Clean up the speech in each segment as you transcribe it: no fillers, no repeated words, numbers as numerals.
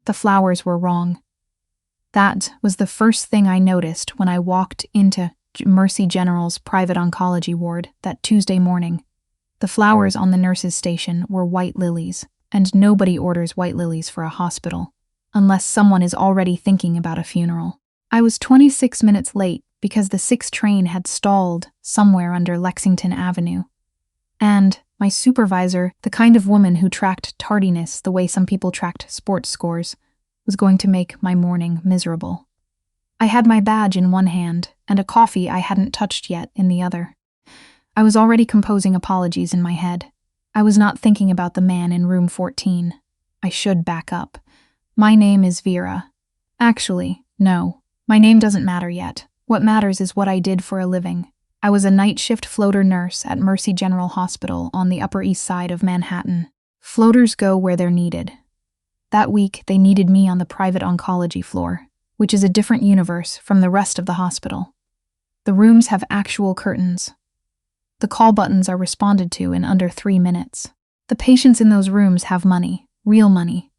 The flowers were wrong. That was the first thing I noticed when I walked into Mercy General's private oncology ward that Tuesday morning. The flowers on the nurse's station were white lilies, and nobody orders white lilies for a hospital, unless someone is already thinking about a funeral. I was 26 minutes late because the 6 train had stalled somewhere under Lexington Avenue. And my supervisor, the kind of woman who tracked tardiness the way some people tracked sports scores, was going to make my morning miserable. I had my badge in one hand and a coffee I hadn't touched yet in the other. I was already composing apologies in my head. I was not thinking about the man in room 14. I should back up. My name is Vera. Actually, no. My name doesn't matter yet. What matters is what I did for a living. I was a night shift floater nurse at Mercy General Hospital on the Upper East Side of Manhattan. Floaters go where they're needed. That week, they needed me on the private oncology floor, which is a different universe from the rest of the hospital. The rooms have actual curtains. The call buttons are responded to in under 3 minutes. The patients in those rooms have money, real money.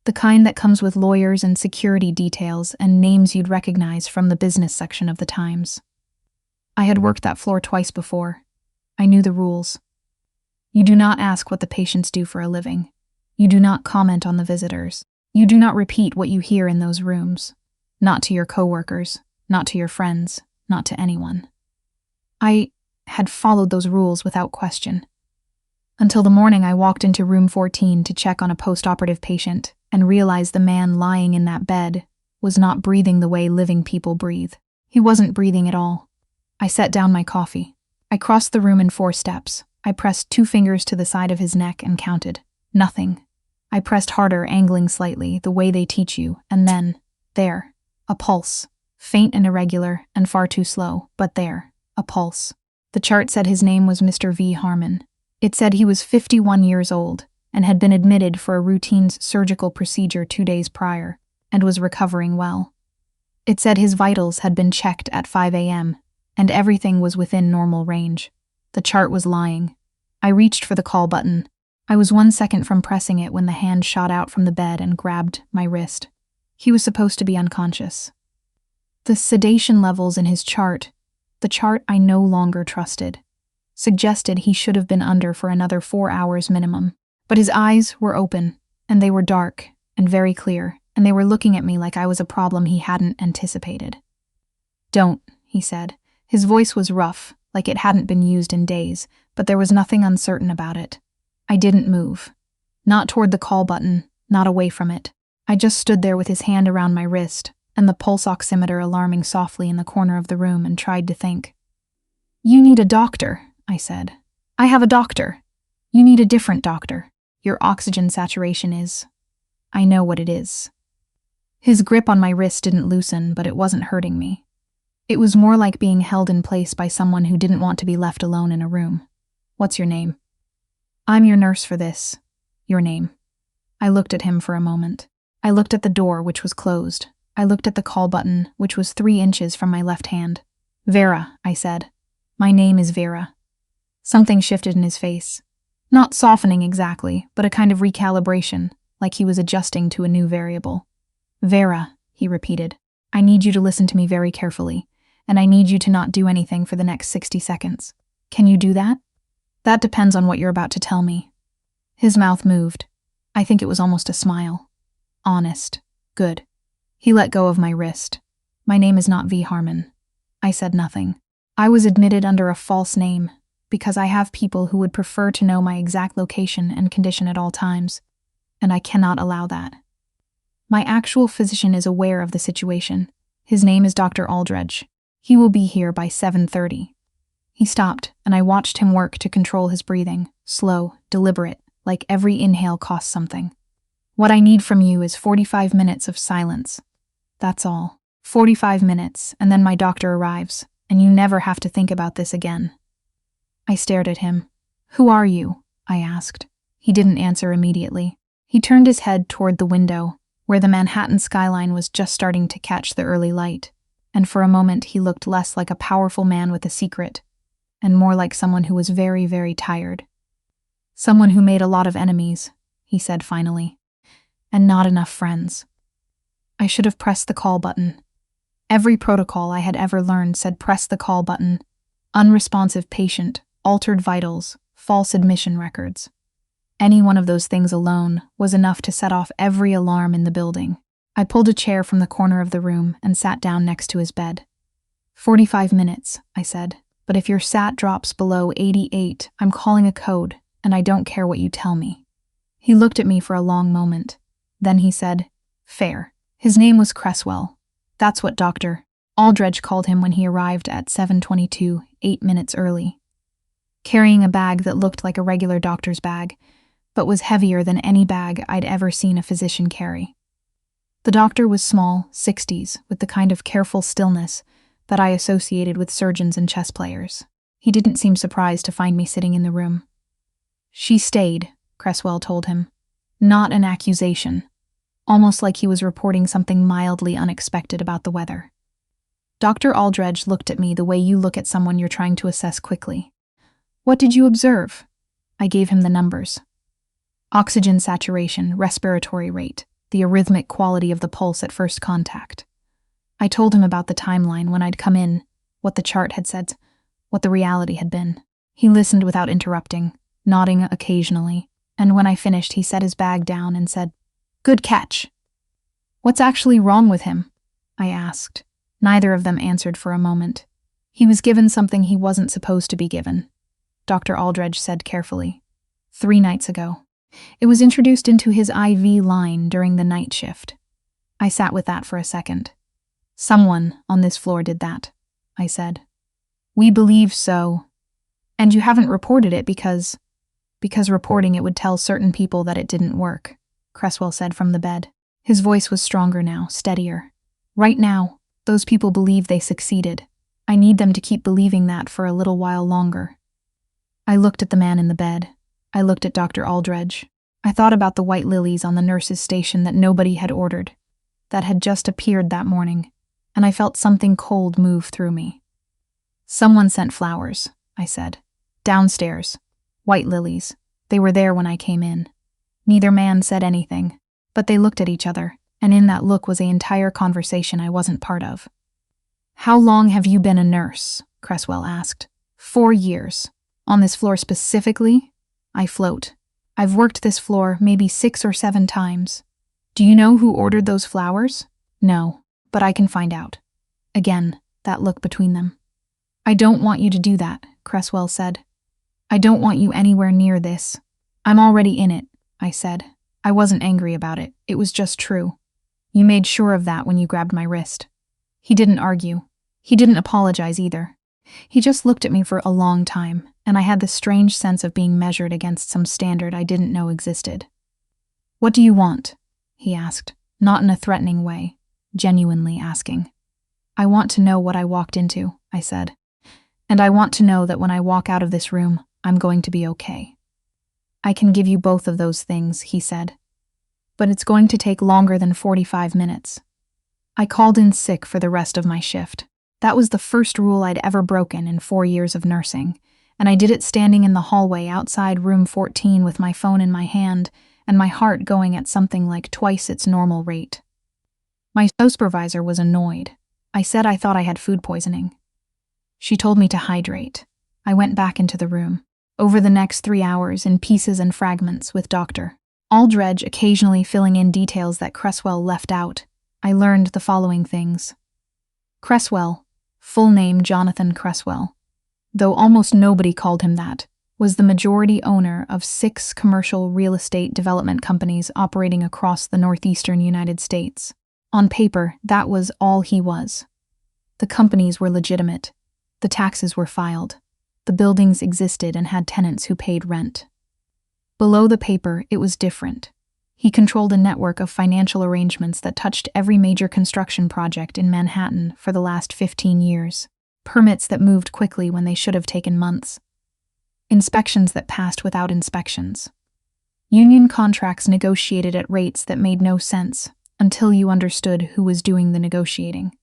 The kind that comes with lawyers and security details and names you'd recognize from the business section of the Times. I had worked that floor twice before. I knew the rules. You do not ask what the patients do for a living. You do not comment on the visitors. You do not repeat what you hear in those rooms. Not to your coworkers, not to your friends, not to anyone. I had followed those rules without question. Until the morning I walked into room 14 to check on a post-operative patient and realized the man lying in that bed was not breathing the way living people breathe. He wasn't breathing at all. I set down my coffee. I crossed the room in 4 steps. I pressed 2 fingers to the side of his neck and counted. Nothing. I pressed harder, angling slightly, the way they teach you, and then, there, a pulse. Faint and irregular, and far too slow, but there, a pulse. The chart said his name was Mr. V. Harmon. It said he was 51 years old and had been admitted for a routine surgical procedure 2 days prior and was recovering well. It said his vitals had been checked at 5 a.m. and everything was within normal range. The chart was lying. I reached for the call button. I was 1 second from pressing it when the hand shot out from the bed and grabbed my wrist. He was supposed to be unconscious. The sedation levels in his chart, the chart I no longer trusted, suggested he should have been under for another 4 hours minimum. But his eyes were open, and they were dark and very clear, and they were looking at me like I was a problem he hadn't anticipated. "Don't," he said. His voice was rough, like it hadn't been used in days, but there was nothing uncertain about it. I didn't move. Not toward the call button, not away from it. I just stood there with his hand around my wrist, and the pulse oximeter alarming softly in the corner of the room, and tried to think. "You need a doctor," I said. "I have a doctor. You need a different doctor. Your oxygen saturation is... I know what it is." His grip on my wrist didn't loosen, but it wasn't hurting me. It was more like being held in place by someone who didn't want to be left alone in a room. "What's your name?" "I'm your nurse for this. Your name." I looked at him for a moment. I looked at the door, which was closed. I looked at the call button, which was 3 inches from my left hand. "Vera," I said. "My name is Vera." Something shifted in his face. Not softening exactly, but a kind of recalibration, like he was adjusting to a new variable. "Vera," he repeated. "I need you to listen to me very carefully, and I need you to not do anything for the next 60 seconds. Can you do that?" "That depends on what you're about to tell me." His mouth moved. I think it was almost a smile. "Honest. Good." He let go of my wrist. "My name is not V. Harmon." I said nothing. I was admitted under a false name, because I have people who would prefer to know my exact location and condition at all times, and I cannot allow that. My actual physician is aware of the situation. His name is Dr. Aldridge. He will be here by 7:30. He stopped, and I watched him work to control his breathing, slow, deliberate, like every inhale costs something. "What I need from you is 45 minutes of silence. That's all. 45 minutes, and then my doctor arrives, and you never have to think about this again." I stared at him. "Who are you?" I asked. He didn't answer immediately. He turned his head toward the window, where the Manhattan skyline was just starting to catch the early light, and for a moment he looked less like a powerful man with a secret, and more like someone who was very, very tired. "Someone who made a lot of enemies," he said finally. and not enough friends. I should have pressed the call button. Every protocol I had ever learned said press the call button. Unresponsive patient, altered vitals, false admission records. Any one of those things alone was enough to set off every alarm in the building. I pulled a chair from the corner of the room and sat down next to his bed. 45 minutes, I said, but if your SAT drops below 88, I'm calling a code, and I don't care what you tell me. He looked at me for a long moment. Then he said, fair. His name was Cresswell. That's what Dr. Aldredge called him when he arrived at 7:22, 8 minutes early. Carrying a bag that looked like a regular doctor's bag, but was heavier than any bag I'd ever seen a physician carry. The doctor was small, 60s, with the kind of careful stillness that I associated with surgeons and chess players. He didn't seem surprised to find me sitting in the room. She stayed, Cresswell told him. Not an accusation. Almost like he was reporting something mildly unexpected about the weather. Dr. Aldredge looked at me the way you look at someone you're trying to assess quickly. What did you observe? I gave him the numbers. Oxygen saturation, respiratory rate, the arrhythmic quality of the pulse at first contact. I told him about the timeline when I'd come in, what the chart had said, what the reality had been. He listened without interrupting, nodding occasionally, and when I finished he set his bag down and said, "Good catch." "What's actually wrong with him?" I asked. Neither of them answered for a moment. "He was given something he wasn't supposed to be given," Dr. Aldredge said carefully. 3 nights ago. It was introduced into his IV line during the night shift. I sat with that for a second. "Someone on this floor did that," I said. "We believe so. And you haven't reported it because reporting it would tell certain people that it didn't work," Cresswell said from the bed. His voice was stronger now, steadier. "Right now, those people believe they succeeded. I need them to keep believing that for a little while longer." I looked at the man in the bed. I looked at Dr. Aldredge. I thought about the white lilies on the nurse's station that nobody had ordered, that had just appeared that morning, and I felt something cold move through me. "Someone sent flowers," I said. "Downstairs. White lilies. They were there when I came in." Neither man said anything, but they looked at each other, and in that look was an entire conversation I wasn't part of. "How long have you been a nurse?" Cresswell asked. 4 years. On this floor specifically? I float. I've worked this floor maybe 6 or 7 times. Do you know who ordered those flowers? No, but I can find out. Again, that look between them. "I don't want you to do that," Cresswell said. "I don't want you anywhere near this. I'm already in it," I said. I wasn't angry about it. It was just true. "You made sure of that when you grabbed my wrist." He didn't argue. He didn't apologize either. He just looked at me for a long time, and I had the strange sense of being measured against some standard I didn't know existed. "What do you want?" he asked, not in a threatening way, genuinely asking. "I want to know what I walked into," I said. "And I want to know that when I walk out of this room, I'm going to be okay." "I can give you both of those things," he said. "But it's going to take longer than 45 minutes. I called in sick for the rest of my shift. That was the first rule I'd ever broken in 4 years of nursing, and I did it standing in the hallway outside room 14 with my phone in my hand and my heart going at something like twice its normal rate. My supervisor was annoyed. I said I thought I had food poisoning. She told me to hydrate. I went back into the room. Over the next 3 hours, in pieces and fragments, with Dr. Aldredge occasionally filling in details that Cresswell left out, I learned the following things. Cresswell, full name Jonathan Cresswell, though almost nobody called him that, was the majority owner of 6 commercial real estate development companies operating across the northeastern United States. On paper, that was all he was. The companies were legitimate. The taxes were filed. The buildings existed and had tenants who paid rent. Below the paper, it was different. He controlled a network of financial arrangements that touched every major construction project in Manhattan for the last 15 years. Permits that moved quickly when they should have taken months. Inspections that passed without inspections. Union contracts negotiated at rates that made no sense until you understood who was doing the negotiating.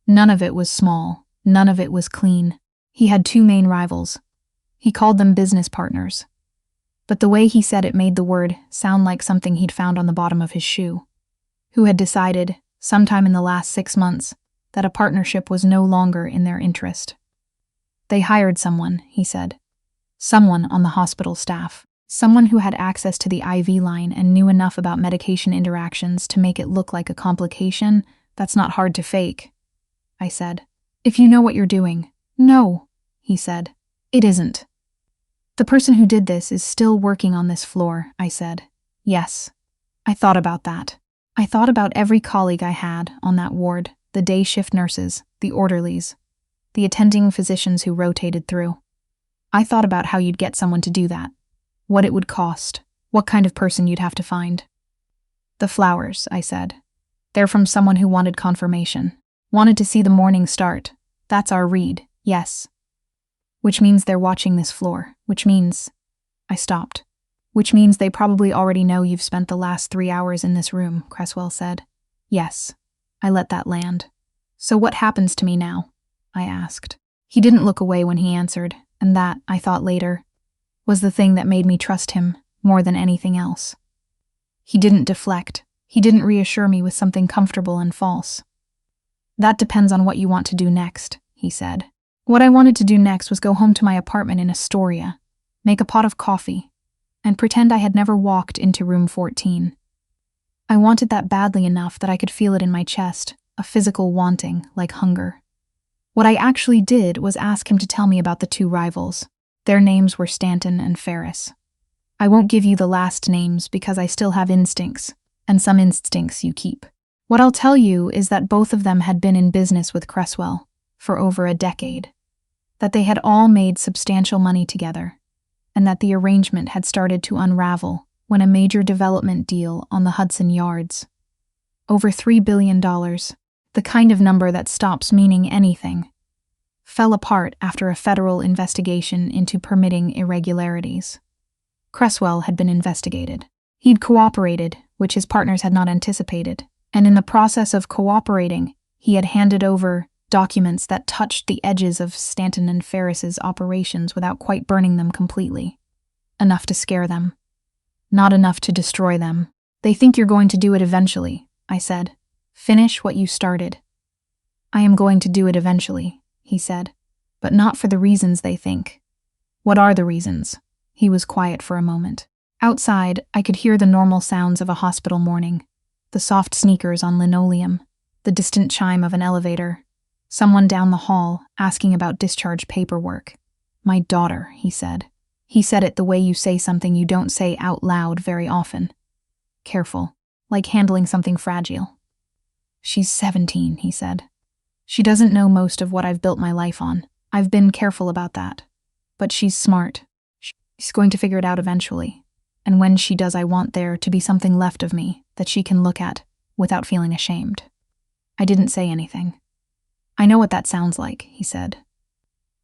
None of it was small. None of it was clean. He had 2 main rivals. He called them business partners. But the way he said it made the word sound like something he'd found on the bottom of his shoe. Who had decided, sometime in the last 6 months, that a partnership was no longer in their interest. They hired someone, he said. Someone on the hospital staff. Someone who had access to the IV line and knew enough about medication interactions to make it look like a complication that's not hard to fake. I said. If you know what you're doing. No, he said. It isn't. The person who did this is still working on this floor, I said. Yes. I thought about that. I thought about every colleague I had on that ward, the day shift nurses, the orderlies, the attending physicians who rotated through. I thought about how you'd get someone to do that, what it would cost, what kind of person you'd have to find. The flowers, I said. They're from someone who wanted confirmation, wanted to see the morning start. That's our read, yes. Which means they're watching this floor, which means... I stopped. Which means they probably already know you've spent the last 3 hours in this room, Cresswell said. Yes. I let that land. So what happens to me now? I asked. He didn't look away when he answered, and that, I thought later, was the thing that made me trust him more than anything else. He didn't deflect. He didn't reassure me with something comfortable and false. That depends on what you want to do next, he said. What I wanted to do next was go home to my apartment in Astoria, make a pot of coffee, and pretend I had never walked into room 14. I wanted that badly enough that I could feel it in my chest, a physical wanting, like hunger. What I actually did was ask him to tell me about the 2 rivals. Their names were Stanton and Ferris. I won't give you the last names because I still have instincts, and some instincts you keep. What I'll tell you is that both of them had been in business with Cresswell for over a decade, that they had all made substantial money together, and that the arrangement had started to unravel when a major development deal on the Hudson Yards, over $3 billion, the kind of number that stops meaning anything, fell apart after a federal investigation into permitting irregularities. Cresswell had been investigated. He'd cooperated, which his partners had not anticipated, and in the process of cooperating, he had handed over documents that touched the edges of Stanton and Ferris's operations without quite burning them completely. Enough to scare them. Not enough to destroy them. They think you're going to do it eventually, I said. Finish what you started. I am going to do it eventually, he said, but not for the reasons they think. What are the reasons? He was quiet for a moment. Outside, I could hear the normal sounds of a hospital morning, the soft sneakers on linoleum, the distant chime of an elevator, someone down the hall asking about discharge paperwork. My daughter, he said. He said it the way you say something you don't say out loud very often. Careful, like handling something fragile. She's 17, he said. She doesn't know most of what I've built my life on. I've been careful about that. But she's smart. She's going to figure it out eventually. And when she does, I want there to be something left of me that she can look at without feeling ashamed. I didn't say anything. I know what that sounds like, he said.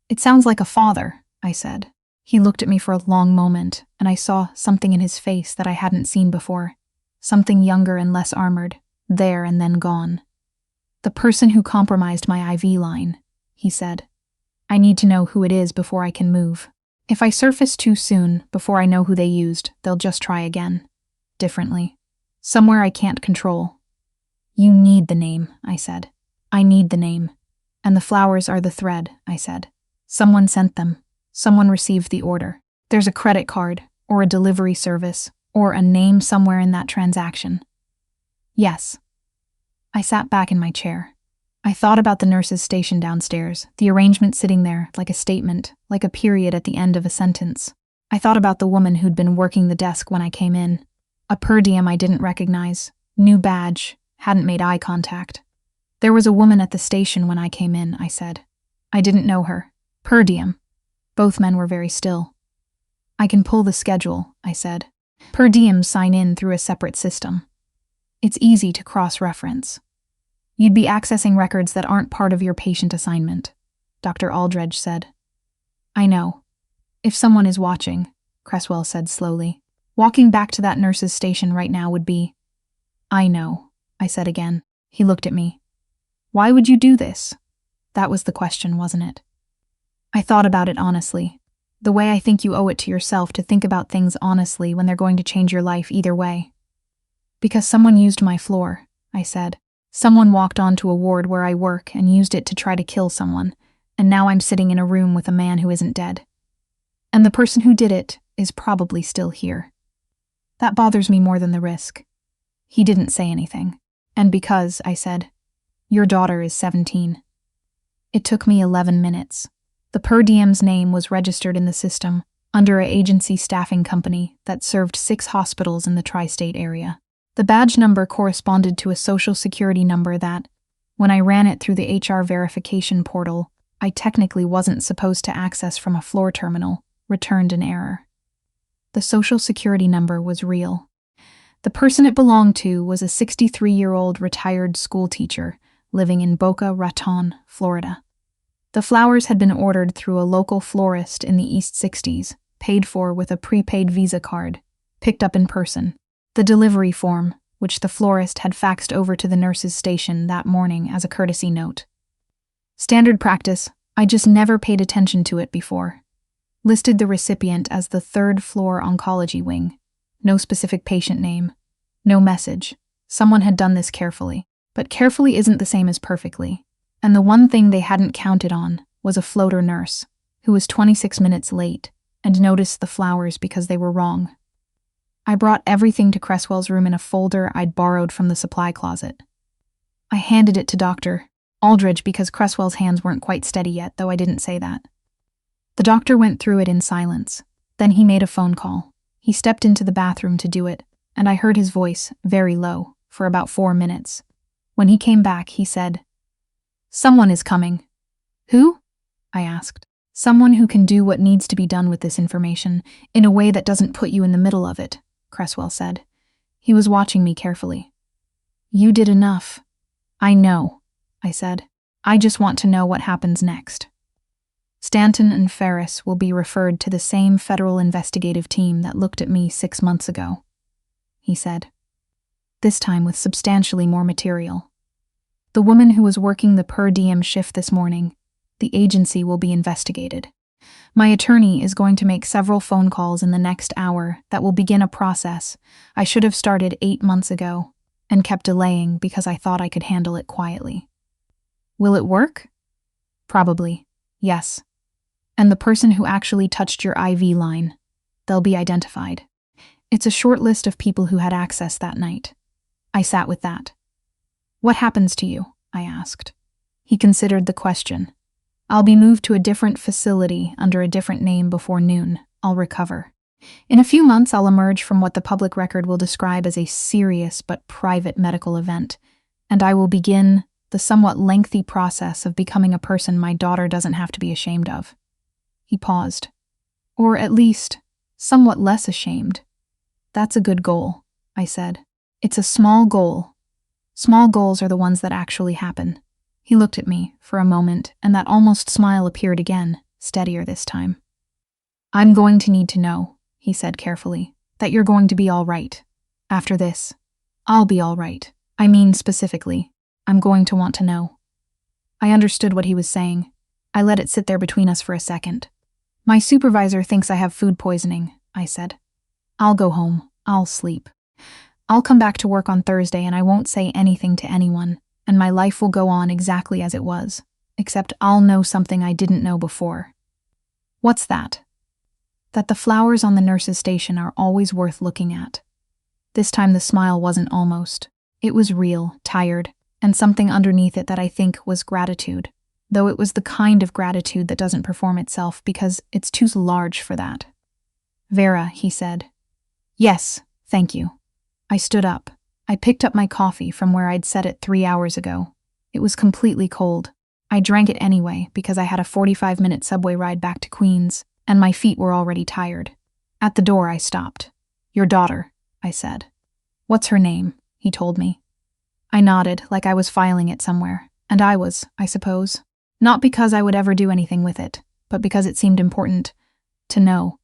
It sounds like a father, I said. He looked at me for a long moment, and I saw something in his face that I hadn't seen before. Something younger and less armored, there and then gone. The person who compromised my IV line, he said. I need to know who it is before I can move. If I surface too soon, before I know who they used, they'll just try again. Differently. Somewhere I can't control. You need the name, I said. I need the name. And the flowers are the thread, I said. Someone sent them. Someone received the order. There's a credit card, or a delivery service, or a name somewhere in that transaction. Yes. I sat back in my chair. I thought about the nurse's station downstairs, the arrangement sitting there like a statement, like a period at the end of a sentence. I thought about the woman who'd been working the desk when I came in. A per diem I didn't recognize, new badge, hadn't made eye contact. There was a woman at the station when I came in, I said. I didn't know her. Per diem. Both men were very still. I can pull the schedule, I said. Per diems sign in through a separate system. It's easy to cross-reference. You'd be accessing records that aren't part of your patient assignment, Dr. Aldredge said. I know. If someone is watching, Cresswell said slowly, walking back to that nurse's station right now would be... I know, I said again. He looked at me. Why would you do this? That was the question, wasn't it? I thought about it honestly. The way I think you owe it to yourself to think about things honestly when they're going to change your life either way. Because someone used my floor, I said. Someone walked onto a ward where I work and used it to try to kill someone, and now I'm sitting in a room with a man who isn't dead. And the person who did it is probably still here. That bothers me more than the risk. He didn't say anything. And because, I said, your daughter is 17. It took me 11 minutes. The per diem's name was registered in the system under an agency staffing company that served 6 hospitals in the tri-state area. The badge number corresponded to a social security number that, when I ran it through the HR verification portal, I technically wasn't supposed to access from a floor terminal, returned an error. The social security number was real. The person it belonged to was a 63-year-old retired school teacher living in Boca Raton, Florida. The flowers had been ordered through a local florist in the East 60s, paid for with a prepaid Visa card, picked up in person. The delivery form, which the florist had faxed over to the nurse's station that morning as a courtesy note. Standard practice, I just never paid attention to it before. Listed the recipient as the 3rd floor oncology wing. No specific patient name. No message. Someone had done this carefully. But carefully isn't the same as perfectly. And the one thing they hadn't counted on was a floater nurse, who was 26 minutes late, and noticed the flowers because they were wrong. I brought everything to Cresswell's room in a folder I'd borrowed from the supply closet. I handed it to Dr. Aldridge because Cresswell's hands weren't quite steady yet, though I didn't say that. The doctor went through it in silence. Then he made a phone call. He stepped into the bathroom to do it, and I heard his voice, very low, for about 4 minutes. When he came back, he said, "Someone is coming." "Who?" I asked. "Someone who can do what needs to be done with this information, in a way that doesn't put you in the middle of it," Cresswell said. He was watching me carefully. "You did enough." "I know," I said. "I just want to know what happens next." Stanton and Ferris will be referred to the same federal investigative team that looked at me 6 months ago, he said. This time with substantially more material. The woman who was working the per diem shift this morning, the agency will be investigated. My attorney is going to make several phone calls in the next hour that will begin a process I should have started 8 months ago and kept delaying because I thought I could handle it quietly. Will it work? Probably, yes. And the person who actually touched your IV line, they'll be identified. It's a short list of people who had access that night. I sat with that. "What happens to you?" I asked. He considered the question. "I'll be moved to a different facility under a different name before noon. I'll recover. In a few months, I'll emerge from what the public record will describe as a serious but private medical event, and I will begin the somewhat lengthy process of becoming a person my daughter doesn't have to be ashamed of." He paused. "Or at least, somewhat less ashamed." "That's a good goal," I said. "It's a small goal. Small goals are the ones that actually happen." He looked at me for a moment, and that almost smile appeared again, steadier this time. "I'm going to need to know," he said carefully, "that you're going to be all right. After this, I'll be all right. I mean specifically, I'm going to want to know." I understood what he was saying. I let it sit there between us for a second. "My supervisor thinks I have food poisoning," I said. "I'll go home. I'll sleep. I'll come back to work on Thursday and I won't say anything to anyone, and my life will go on exactly as it was, except I'll know something I didn't know before." "What's that?" "That the flowers on the nurse's station are always worth looking at." This time the smile wasn't almost. It was real, tired, and something underneath it that I think was gratitude, though it was the kind of gratitude that doesn't perform itself because it's too large for that. "Vera," he said. "Yes, thank you." I stood up. I picked up my coffee from where I'd set it 3 hours ago. It was completely cold. I drank it anyway because I had a 45-minute subway ride back to Queens, and my feet were already tired. At the door, I stopped. "Your daughter," I said. "What's her name?" he told me. I nodded like I was filing it somewhere, and I was, I suppose. Not because I would ever do anything with it, but because it seemed important to know.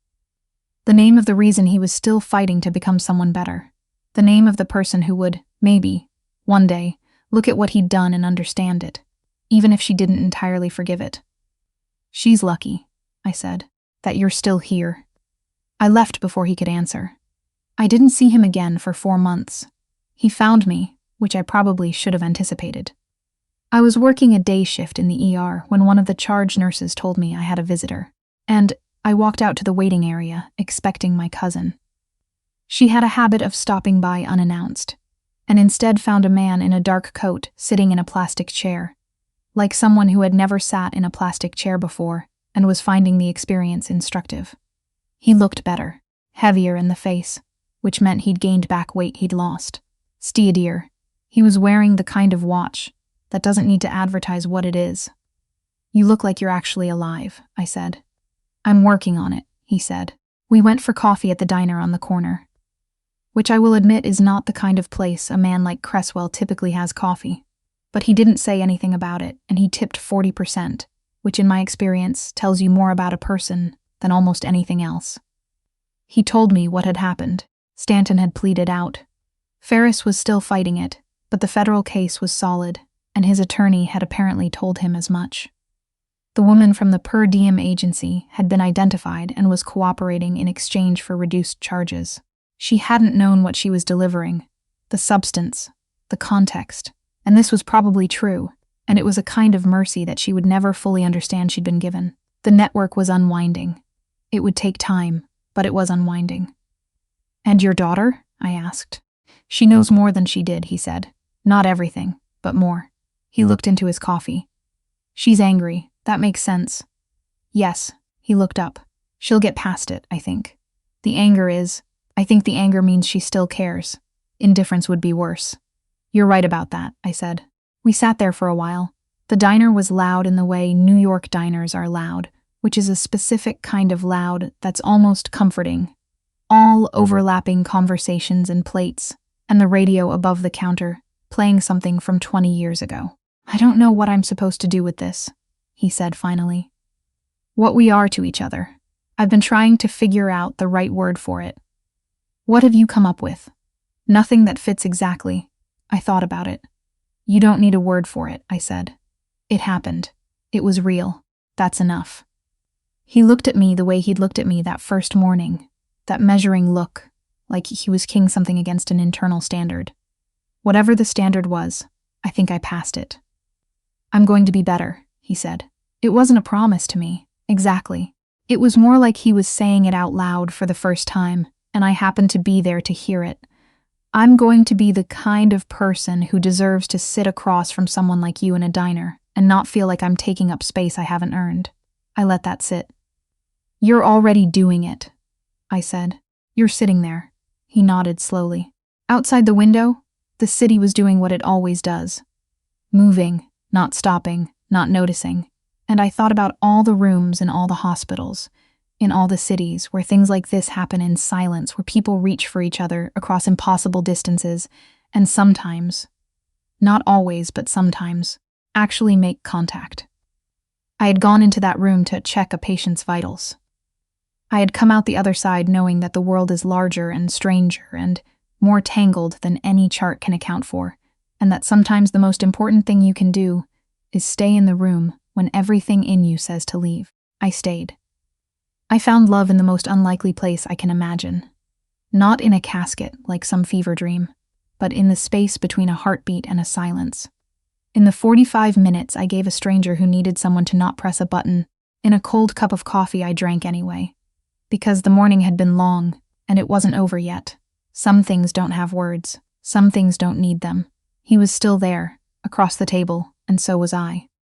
The name of the reason he was still fighting to become someone better. The name of the person who would, maybe, one day, look at what he'd done and understand it, even if she didn't entirely forgive it. "She's lucky," I said. That you're still here." I left before he could answer. I didn't see him again for 4 months. He found me, which I probably should have anticipated. I was working a day shift in the ER when one of the charge nurses told me I had a visitor, and I walked out to the waiting area, expecting my cousin. She had a habit of stopping by unannounced, and instead found a man in a dark coat sitting in a plastic chair, like someone who had never sat in a plastic chair before and was finding the experience instructive. He looked better, heavier in the face, which meant he'd gained back weight he'd lost. Steadier. He was wearing the kind of watch that doesn't need to advertise what it is. "You look like you're actually alive," I said. "I'm working on it," he said. We went for coffee at the diner on the corner, which I will admit is not the kind of place a man like Cresswell typically has coffee. But he didn't say anything about it, and he tipped 40%, which in my experience tells you more about a person than almost anything else. He told me what had happened. Stanton had pleaded out. Ferris was still fighting it, but the federal case was solid, and his attorney had apparently told him as much. The woman from the per diem agency had been identified and was cooperating in exchange for reduced charges. She hadn't known what she was delivering, the substance, the context, and this was probably true, and it was a kind of mercy that she would never fully understand she'd been given. The network was unwinding. It would take time, but it was unwinding. "And your daughter?" I asked. "She knows more than she did," he said. "Not everything, but more." He looked into his coffee. "She's angry. That makes sense." "Yes." He looked up. "She'll get past it, I think. I think the anger means she still cares. Indifference would be worse." "You're right about that," I said. We sat there for a while. The diner was loud in the way New York diners are loud, which is a specific kind of loud that's almost comforting. All overlapping conversations and plates, and the radio above the counter, playing something from 20 years ago. "I don't know what I'm supposed to do with this," he said finally. "What we are to each other. I've been trying to figure out the right word for it." "What have you come up with?" "Nothing that fits exactly." I thought about it. "You don't need a word for it," I said. "It happened. It was real. That's enough." He looked at me the way he'd looked at me that first morning, that measuring look, like he was king something against an internal standard. Whatever the standard was, I think I passed it. "I'm going to be better," he said. It wasn't a promise to me, exactly. It was more like he was saying it out loud for the first time, and I happened to be there to hear it. "I'm going to be the kind of person who deserves to sit across from someone like you in a diner and not feel like I'm taking up space I haven't earned." I let that sit. "You're already doing it," I said. "You're sitting there." He nodded slowly. Outside the window, the city was doing what it always does. Moving, not stopping, not noticing. And I thought about all the rooms in all the hospitals, in all the cities where things like this happen in silence, where people reach for each other across impossible distances, and sometimes, not always, but sometimes, actually make contact. I had gone into that room to check a patient's vitals. I had come out the other side knowing that the world is larger and stranger and more tangled than any chart can account for, and that sometimes the most important thing you can do is stay in the room when everything in you says to leave. I stayed. I found love in the most unlikely place I can imagine. Not in a casket like some fever dream, but in the space between a heartbeat and a silence. In the 45 minutes I gave a stranger who needed someone to not press a button, in a cold cup of coffee I drank anyway. Because the morning had been long, and it wasn't over yet. Some things don't have words. Some things don't need them. He was still there, across the table, and so was I.